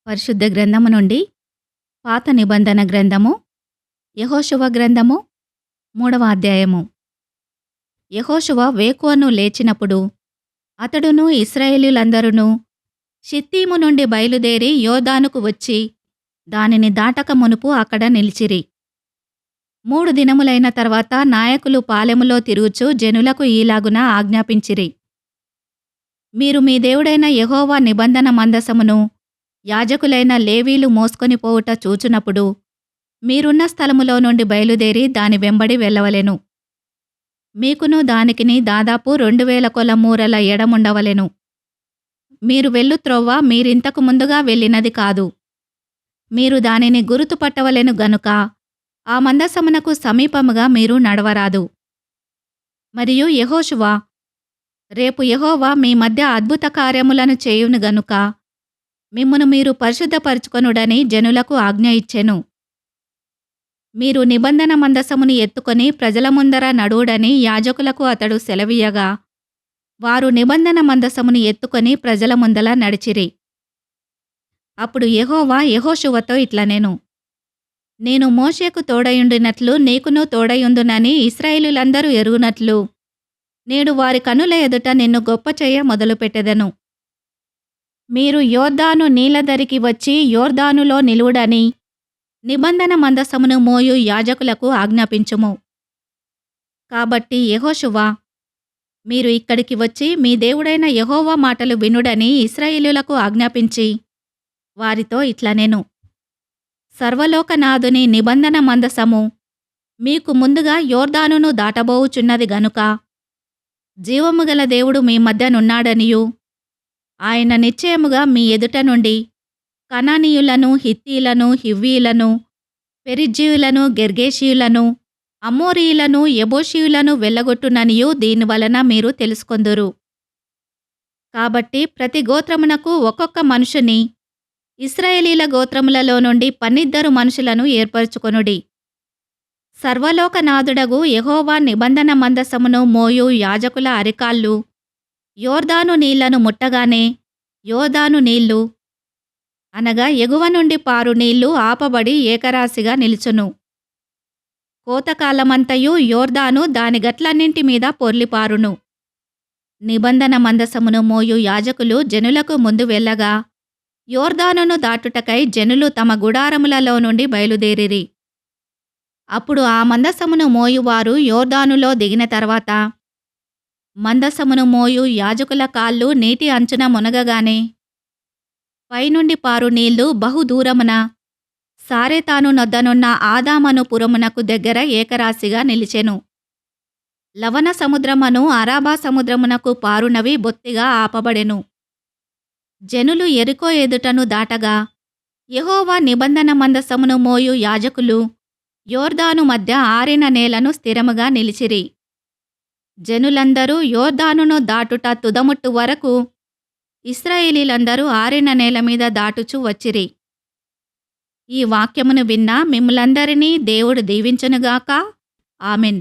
పరిశుద్ధ గ్రంథము నుండి పాత నిబంధన గ్రంథము యెహోషువ గ్రంథము 3వ అధ్యాయము. యెహోషువ వేకువను లేచినప్పుడు అతడును ఇశ్రాయేలీయులందరును షిత్తీము నుండి బయలుదేరి యోర్దానుకు వచ్చి దానిని దాటక మునుపు అక్కడ నిలిచిరి. 3 దినములైన తర్వాత నాయకులు పాలెములో తిరుగుచు జనులకు ఈలాగున ఆజ్ఞాపించిరి. మీరు మీ దేవుడైన యెహోవా నిబంధన మందసమును యాజకులైన లేవీలు మోసుకొని పోవుట చూచునప్పుడు మీరున్న స్థలములో నుండి బయలుదేరి దాని వెంబడి వెళ్ళవలెను. మీకును దానికిని దాదాపు 2000 కొల మూరల ఎడముండవలెను. మీరు వెళ్ళు త్రోవ మీరింతకు ముందుగా వెళ్ళినది కాదు. మీరు దానిని గురుతుపట్టవలెను గనుక ఆ మందసమునకు సమీపముగా మీరు నడవరాదు. మరియు యెహోషువ, రేపు యెహోవా మీ మధ్య అద్భుత కార్యములను చేయును గనుక మిమ్మును మీరు పరిశుద్ధపరచుకొనుడని జనులకు ఆజ్ఞ ఇచ్చెను. మీరు నిబంధన మందసమును ఎత్తుకొని ప్రజల ముందర నడువుడని యాజకులకు అతడు సెలవీయగా వారు నిబంధన మందసమును ఎత్తుకొని ప్రజల ముందల నడిచిరి. అప్పుడు యెహోవా యెహోషువతో ఇట్లనెను, నేను మోషేకు తోడయుండినట్లు నీకును తోడయుందునని ఇశ్రాయేలీయులందరూ ఎరుగునట్లు నేడు వారి కనుల ఎదుట నిన్ను గొప్ప చేయ మొదలుపెట్టెదను. మీరు యోర్దాను నీళ్లదరికి వచ్చి యోర్దానులో నిలువుడని నిబంధన మందసమును మోయు యాజకులకు ఆజ్ఞాపించుము. కాబట్టి యెహోషువ, మీరు ఇక్కడికి వచ్చి మీ దేవుడైన యెహోవా మాటలు వినుడని ఇశ్రాయేలీయులకు ఆజ్ఞాపించి వారితో ఇట్లనెను, సర్వలోకనాథుని నిబంధన మందసము మీకు ముందుగా యోర్దానును దాటబోవుచున్నది గనుక జీవముగల దేవుడు మీ మధ్యనున్నాడనియు ఆయన నిశ్చయముగా మీ ఎదుట నుండి కనానీయులను, హిత్తీలను, హివ్వీయులను, పెరిజ్జీయులను, గెర్గేషీయులను, అమోరీయులను, యెబూసీయులను వెళ్ళగొట్టుననియు దీనివలన మీరు తెలుసుకొందురు. కాబట్టి ప్రతి గోత్రమునకు ఒక్కొక్క మనుషుని ఇశ్రాయేలీల గోత్రములలో నుండి 12 మనుషులను ఏర్పరచుకొనుడి. సర్వలోకనాథుడగు యెహోవా నిబంధన మందసమును మోయు యాజకుల అరికాళ్ళు యోర్దాను నీళ్లను ముట్టగానే యోర్దాను నీళ్లు అనగా ఎగువ నుండి పారు నీళ్లు ఆపబడి ఏకరాశిగా నిలుచును. కోతకాలమంతయు యోర్దాను దాని గట్లన్నింటి మీద పొర్లిపారును. నిబంధన మందసమును మోయు యాజకులు జనులకు ముందు వెళ్ళగా యోర్దానును దాటుటకై జనులు తమ గుడారములలో నుండి బయలుదేరిరి. అప్పుడు ఆ మందసమును మోయువారు యోర్దానులో దిగిన తర్వాత మందసమును మోయు యాజకుల కాళ్ళు నీటి అంచున మునగగానే పైనుండి పారు నీళ్లు బహుదూరమున సారెతాను నొద్దనున్న ఆదామను పురమునకు దగ్గర ఏకరాశిగా నిలిచెను. లవణ సముద్రమును అరాబా సముద్రమునకు పారునవి బొత్తిగా ఆపబడెను. జనులు యెరికో ఎదుటను దాటగా యెహోవా నిబంధన మందసమును మోయు యాజకులు యోర్దాను మధ్య ఆరిన నేలను స్థిరముగా నిలిచిరి. జనులందరూ యోర్దానును దాటుట తుదముట్టు వరకు ఇశ్రాయేలీలందరూ ఆరిన నేల మీద దాటుచు వచ్చిరి. ఈ వాక్యమును విన్న మిమ్ములందరినీ దేవుడు దీవించునుగాక. ఆమెన్.